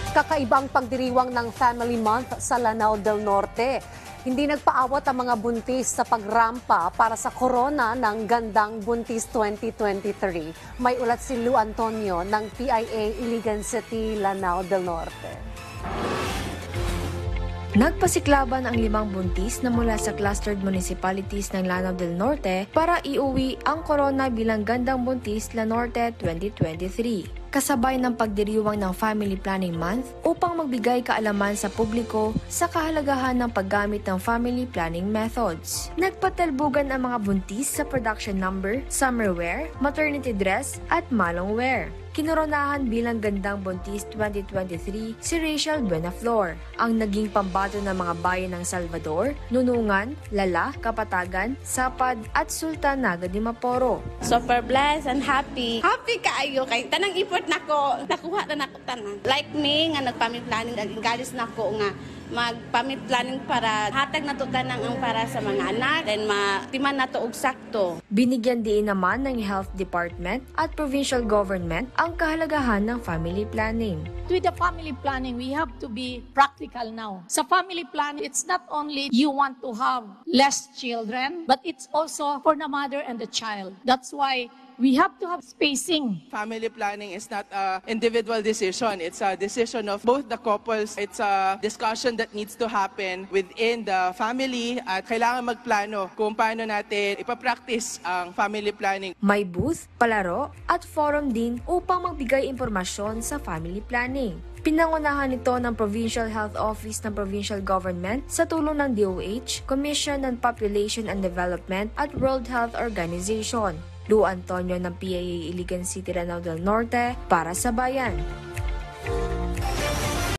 Kakaibang pagdiriwang ng Family Month sa Lanao del Norte. Hindi nagpaawat ang mga buntis sa pagrampa para sa corona ng Gandang Buntis 2023. May ulat si Lou Antonio ng PIA Iligan City, Lanao del Norte. Nagpasiklaban ang 5 buntis na mula sa clustered municipalities ng Lanao del Norte para iuwi ang corona bilang Gandang Buntis La Norte 2023. Kasabay ng pagdiriwang ng Family Planning Month upang magbigay kaalaman sa publiko sa kahalagahan ng paggamit ng family planning methods. Nagpatalbugan ang mga buntis sa production number, summer wear, maternity dress at malong wear. Kinoronahan bilang Gandang Buntis 2023 si Rachel Buenaflor, ang naging pambato ng mga bayan ng Salvador, Nunungan, Lala, Kapatagan, Sapad at Sultan Naga de Maporo. Super blessed and happy. Happy kaayo kay tanang effort nako, nakuha na nako tanan. Like me nga nagpamilya planning galis nako nga mag-family planning para hatag na to tanang ang para sa mga anak then matiman na to og sakto. Binigyan din naman ng Health Department at Provincial Government ang kahalagahan ng family planning. With the family planning, we have to be practical now. Sa family planning, it's not only you want to have less children, but it's also for the mother and the child. That's why we have to have spacing. Family planning is not an individual decision. It's a decision of both the couples. It's a discussion that needs to happen within the family at kailangan magplano kung paano natin ipapractice ang family planning. May booth, palaro at forum din upang magbigay impormasyon sa family planning. Pinangunahan ito ng Provincial Health Office ng Provincial Government sa tulong ng DOH, Commission on Population and Development at World Health Organization. Lou Antonio ng PIA Iligan City, Lanao del Norte para sa Bayan.